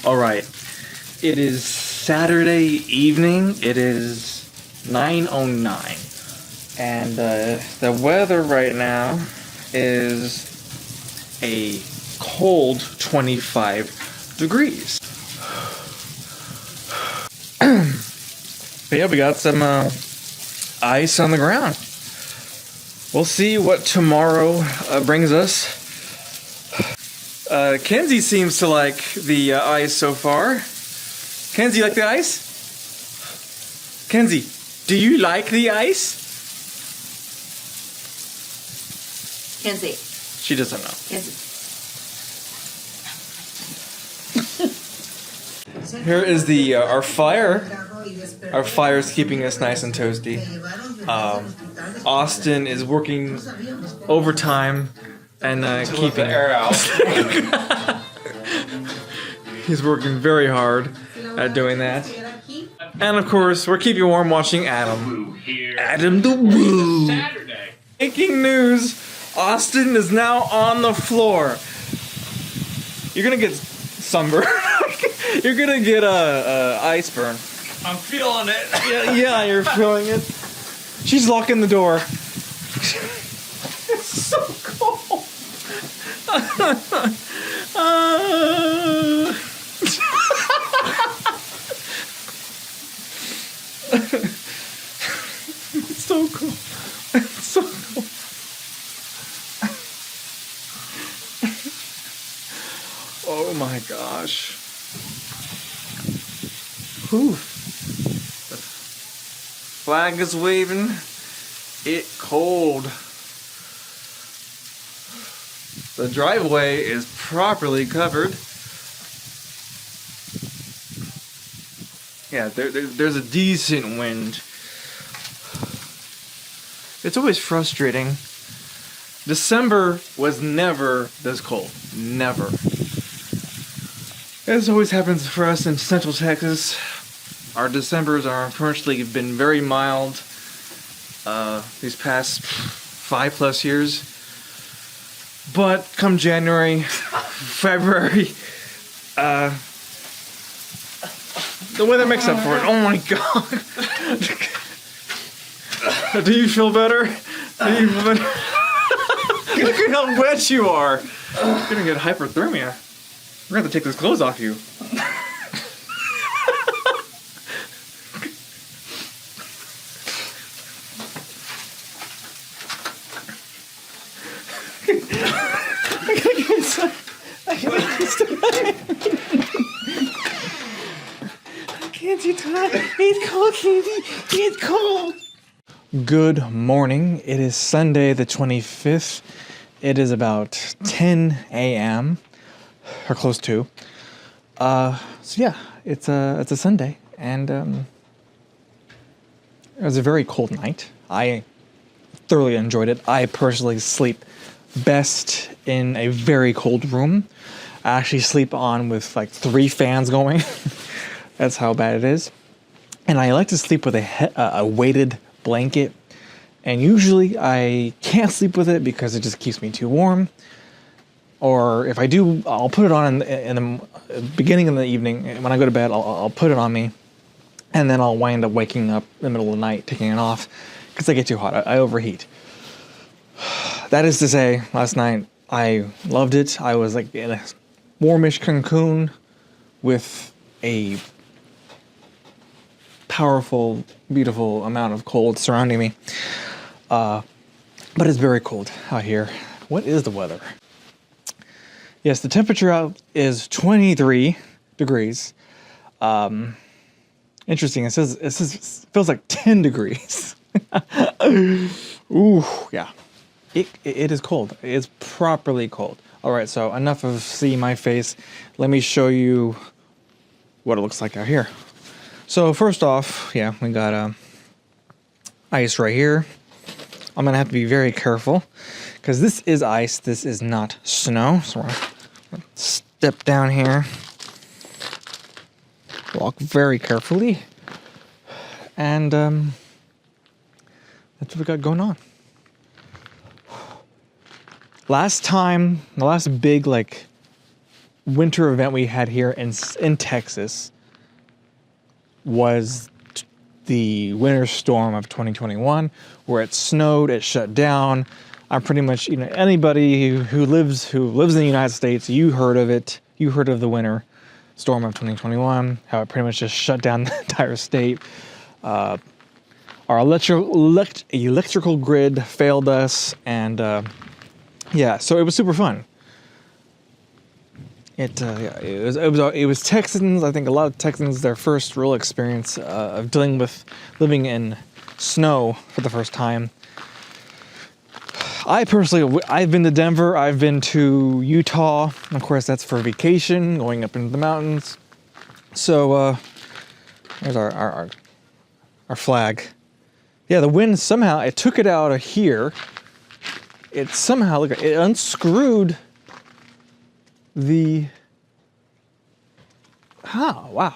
All right, it is Saturday evening. It is 9:09, and the weather right now is a cold 25 degrees. But yeah, we got some ice on the ground. We'll see what tomorrow brings us. Kenzie seems to like the ice so far. Kenzie, you like the ice? Kenzie, do you like the ice? Kenzie. She doesn't know. Kenzie. Here is the our fire. Our fire is keeping us nice and toasty. Austin is working overtime and keeping the air out. He's working very hard at doing that. And of course, we're keeping warm watching Adam. Adam the Woo. Saturday. Breaking news: Austin is now on the floor. You're gonna get sunburn. You're gonna get a ice burn. I'm feeling it. Yeah, you're feeling it. She's locking the door. It's so cold. It's so cool. It's so cool. Oh my gosh. Whew. The flag is waving. It cold. The driveway is properly covered. Yeah, there's a decent wind. It's always frustrating. December was never this cold. Never. This always happens for us in Central Texas. Our Decembers are unfortunately been very mild these past 5+ years. But come January, February, the weather makes up for it. Oh my god. Do you feel better? Do you feel better? Look at how wet you are. You're gonna get hypothermia. We're gonna have to take those clothes off you. It's cold, Kenzie. It's cold. Good morning. It is Sunday the 25th. It is about 10 a.m. or close to. So yeah, it's a Sunday, and it was a very cold night. I thoroughly enjoyed it. I personally sleep best in a very cold room. I actually sleep on with like 3 fans going. That's how bad it is. And I like to sleep with a weighted blanket. And usually I can't sleep with it because it just keeps me too warm. Or if I do, I'll put it on in the beginning of the evening. When I go to bed, I'll put it on me. And then I'll wind up waking up in the middle of the night, taking it off. Because I get too hot. I overheat. That is to say, last night I loved it. I was like in a warmish cocoon with a powerful, beautiful amount of cold surrounding me. But it's very cold out here. What is the weather? Yes, the temperature out is 23 degrees. Interesting. It says feels like 10 degrees. Ooh, yeah. It is cold. It's properly cold. All right, so enough of seeing my face. Let me show you what it looks like out here. So first off, yeah, we got ice right here. I'm gonna have to be very careful because this is ice. This is not snow. So we're gonna step down here, walk very carefully, and that's what we got going on. Last time, the last big winter event we had here in Texas was the winter storm of 2021, where it snowed, it shut down. I'm pretty much, anybody who lives in the United States, you heard of it. You heard of the winter storm of 2021, how it pretty much just shut down the entire state. Our electrical grid failed us, and so it was super fun. It was Texans. I think a lot of Texans, their first real experience of dealing with living in snow for the first time. I personally, I've been to Denver. I've been to Utah. Of course, that's for vacation, going up into the mountains. So there's our flag. Yeah, the wind somehow it took it out of here. It somehow it unscrewed the. Wow.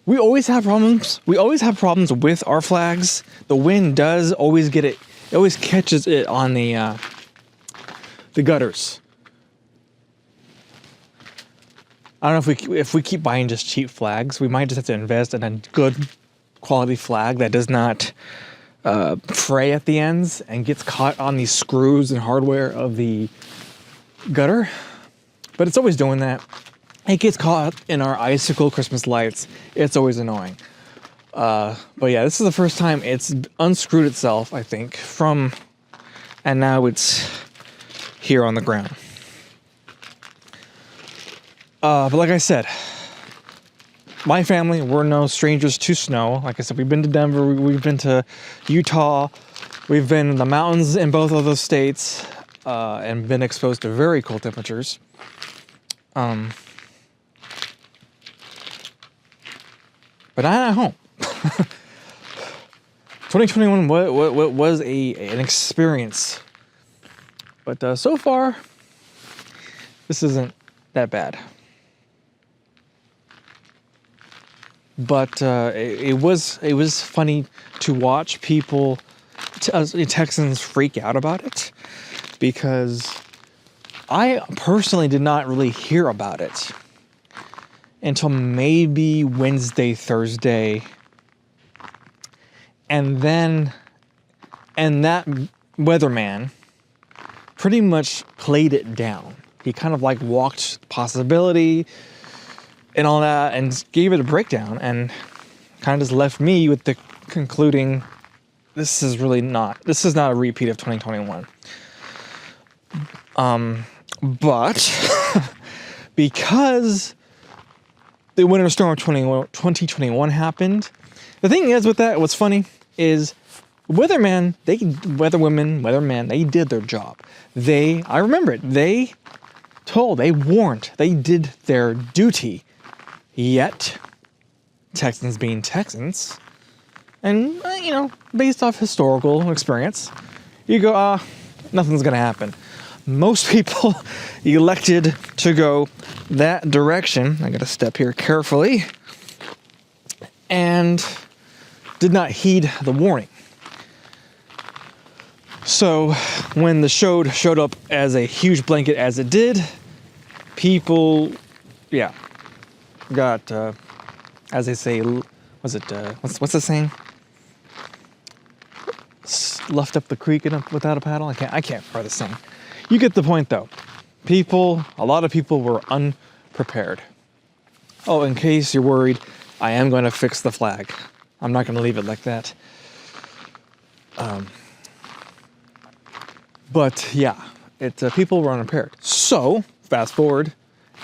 We always have problems. We always have problems with our flags. The wind does always get it. It always catches it on the gutters. I don't know if we keep buying just cheap flags, we might just have to invest in a good quality flag that does not fray at the ends and gets caught on these screws and hardware of the gutter. But it's always doing that. It gets caught in our icicle Christmas lights. It's always annoying. But yeah, this is the first time it's unscrewed itself, I think, and now it's here on the ground. But like I said, my family, we're no strangers to snow. Like I said, we've been to Denver, we've been to Utah, we've been in the mountains in both of those states, and been exposed to very cold temperatures. But not at home. 2021 was an experience, but so far, this isn't that bad. But it was funny to watch people, Texans, freak out about it, because I personally did not really hear about it until maybe Wednesday, Thursday. And that weatherman pretty much played it down. He kind of like walked the possibility and all that and gave it a breakdown and kind of just left me with the concluding this is not a repeat of 2021. But because the winter storm of 2021 happened, the thing is with that, what's funny is weathermen, they did their job. I remember it. They warned, they did their duty. Yet, Texans being Texans, and based off historical experience, you go, nothing's gonna happen. Most people elected to go that direction. I gotta step here carefully. And did not heed the warning. So when the showed up as a huge blanket as it did, people, got, as they say, what's the saying? Left up the creek without a paddle? I can't remember the saying. You get the point though. A lot of people were unprepared. Oh, in case you're worried, I am going to fix the flag. I'm not going to leave it like that. But yeah, people were unprepared. So, fast forward,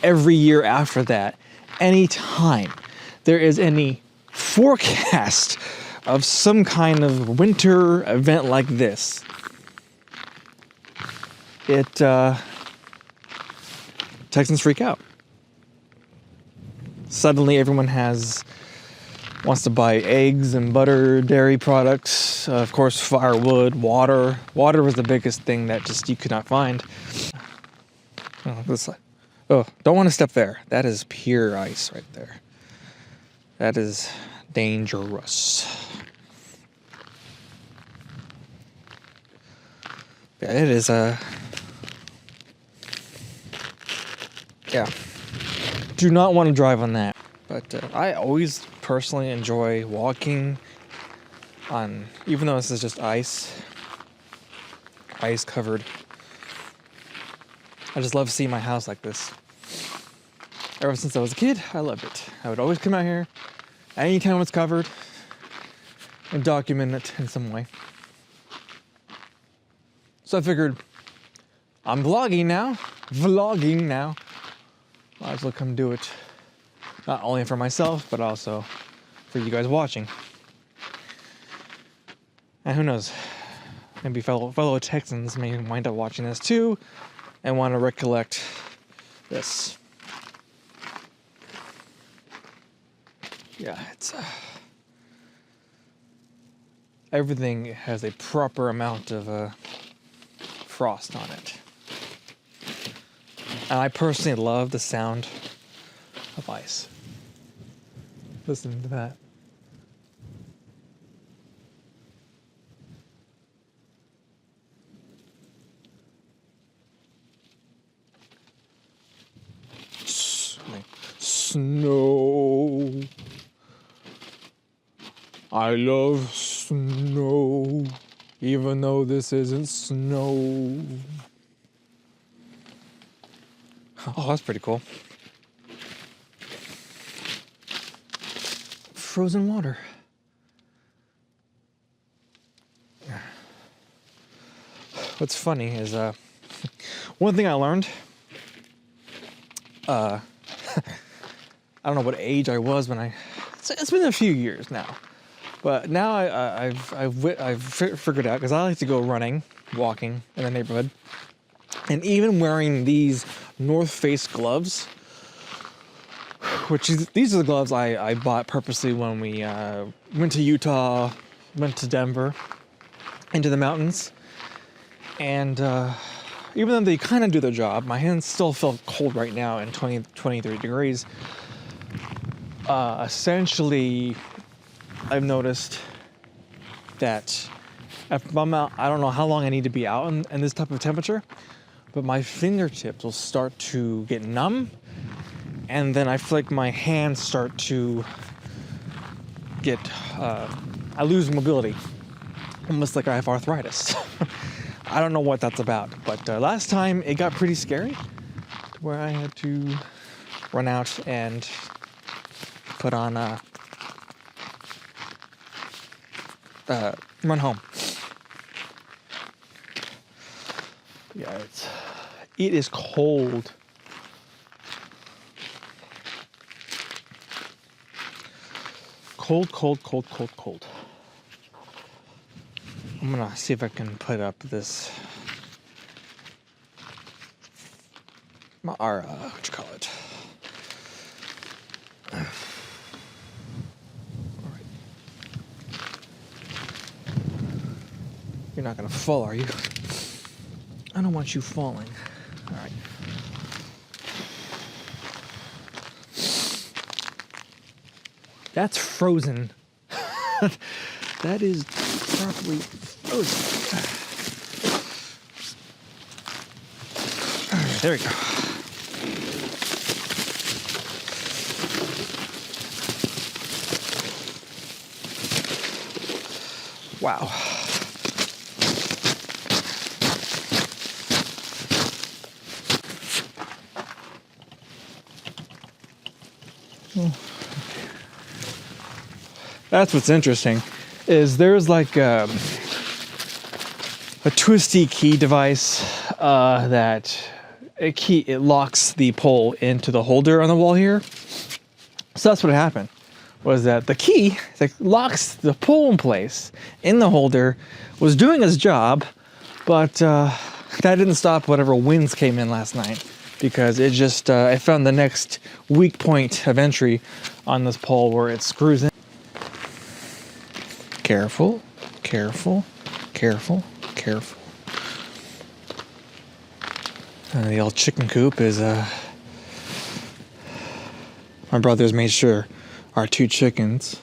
every year after that, anytime there is any forecast of some kind of winter event like this, Texans freak out. Suddenly everyone wants to buy eggs and butter, dairy products, of course firewood, water. Water was the biggest thing that just you could not find. Don't want to step there. That is pure ice right there. That is dangerous. Yeah, it is yeah. do not want to drive on that. But I always personally enjoy walking on, even though this is just ice covered. I just love seeing my house like this. Ever since I was a kid, I loved it. I would always come out here anytime it's covered and document it in some way. So I figured, I'm vlogging now. Might as well come do it. Not only for myself, but also for you guys watching. And who knows, maybe fellow Texans may wind up watching this too and want to recollect this. Yeah, it's everything has a proper amount of frost on it. And I personally love the sound of ice. Listen to that. Snow. I love snow, even though this isn't snow. Oh, that's pretty cool. Frozen water. What's funny is one thing I learned. I don't know what age I was when it's been a few years now, but now I've figured out, because I like to go running, walking in the neighborhood, and even wearing these North Face gloves, these are the gloves I bought purposely when we went to Utah, went to Denver, into the mountains, and even though they kind of do their job, my hands still feel cold right now in 23 degrees. Essentially, I've noticed that if I'm out, I don't know how long I need to be out in this type of temperature, but my fingertips will start to get numb, and then I feel like my hands start to get, I lose mobility, almost like I have arthritis. I don't know what that's about, but last time it got pretty scary, where I had to run out and put on run home. Yeah, it is cold. Cold. I'm gonna see if I can put up this our what you call it. All right. You're not gonna fall, are you? I don't want you falling. All right. That's frozen. That is properly frozen. All right, there we go. Wow. That's what's interesting, is there's like a twisty key device that it locks the pole into the holder on the wall here. So that's what happened, was that the key that locks the pole in place in the holder was doing its job, but that didn't stop whatever winds came in last night, because it just it found the next weak point of entry on this pole where it screws in. Careful. The old chicken coop is, my brother's made sure our two chickens,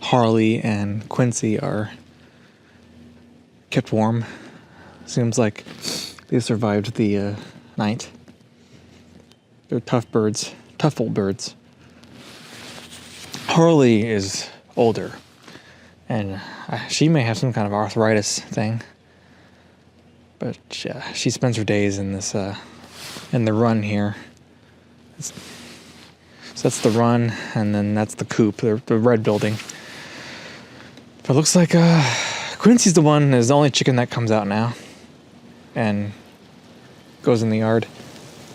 Harley and Quincy, are kept warm. Seems like they survived the night. They're tough birds, tough old birds. Harley is older, and she may have some kind of arthritis thing. But yeah, she spends her days in this in the run here. So that's the run, and then that's the coop, the red building. But it looks like Quincy's the only chicken that comes out now, and goes in the yard.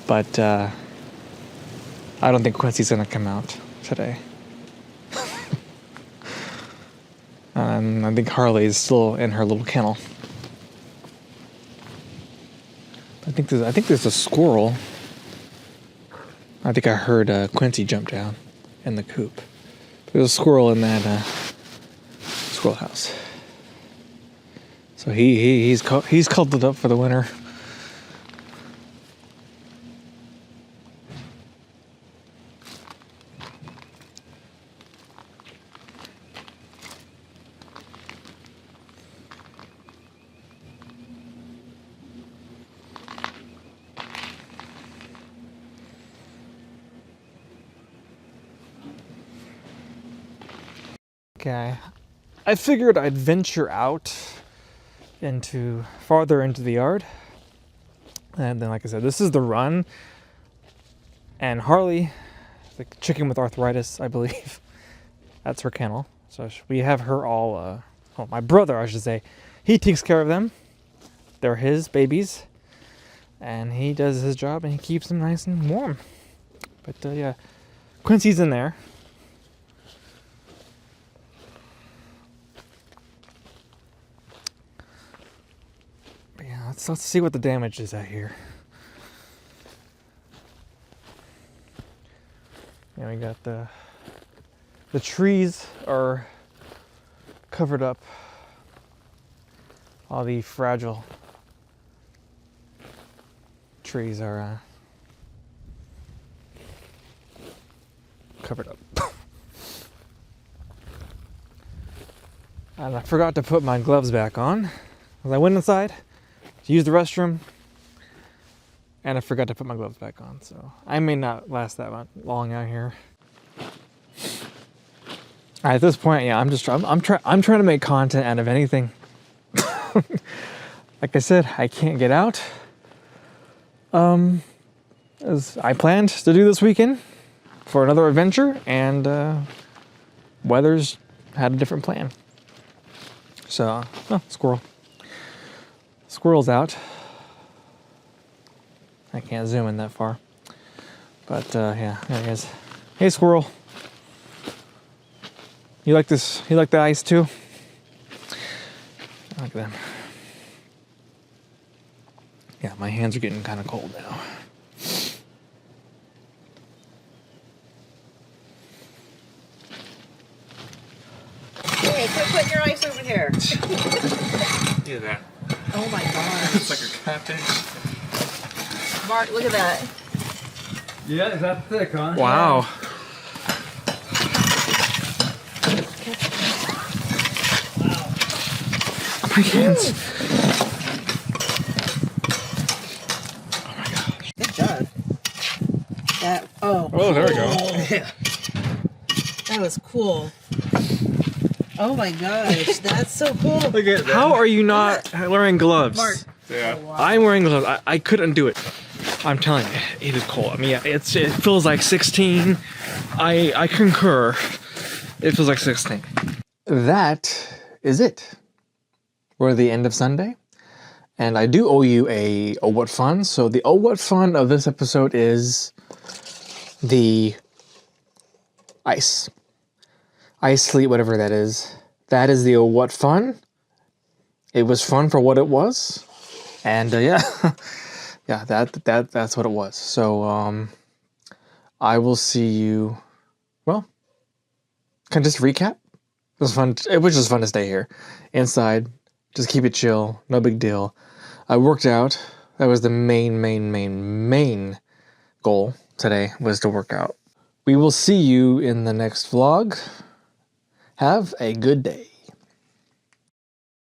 But I don't think Quincy's gonna come out today. And I think Harley is still in her little kennel. I think there's a squirrel. I think I heard Quincy jump down in the coop. There's a squirrel in that squirrel house. So he's cuddled up for the winter. Okay, I figured I'd venture out farther into the yard. And then, like I said, this is the run. And Harley, the chicken with arthritis, I believe, that's her kennel. So we have her all, my brother, I should say, he takes care of them. They're his babies. And he does his job and he keeps them nice and warm. But yeah, Quincy's in there. Let's see what the damage is out here. Yeah, we got the trees are covered up. All the fragile trees are covered up. And I forgot to put my gloves back on as I went inside to use the restroom, and I forgot to put my gloves back on, so I may not last that long out here. At this point, yeah, I'm trying to make content out of anything. Like I said, I can't get out. As I planned to do this weekend for another adventure, and weather's had a different plan. So, squirrel. Squirrel's out. I can't zoom in that far. But yeah, there he is. Hey, squirrel. You like this? You like the ice too? Look at them. Yeah, my hands are getting kind of cold now. Hey, quit putting your ice over here. Look at that. Oh my gosh. It's like a catfish. Mark, look at that. Yeah, is that thick, huh? Wow. My hands. Oh my gosh. Good job. Oh, there we go. Yeah. That was cool. Oh my gosh, that's so cool. Look at that. How are you not wearing gloves? Mark. Yeah. Oh, wow. I'm wearing gloves. I couldn't do it. I'm telling you, it is cold. I mean, yeah, it feels like 16. I concur. It feels like 16. That is it. We're at the end of Sunday. And I do owe you a Oh What Fun. So the Oh What Fun of this episode is the ice. Ice sleep, whatever that is. That is the Oh What Fun. It was fun for what it was. And yeah. Yeah, that's what it was. So I will see you. Well, can I just recap? It was fun. It was just fun to stay here, inside. Just keep it chill. No big deal. I worked out. That was the main goal today, was to work out. We will see you in the next vlog. Have a good day.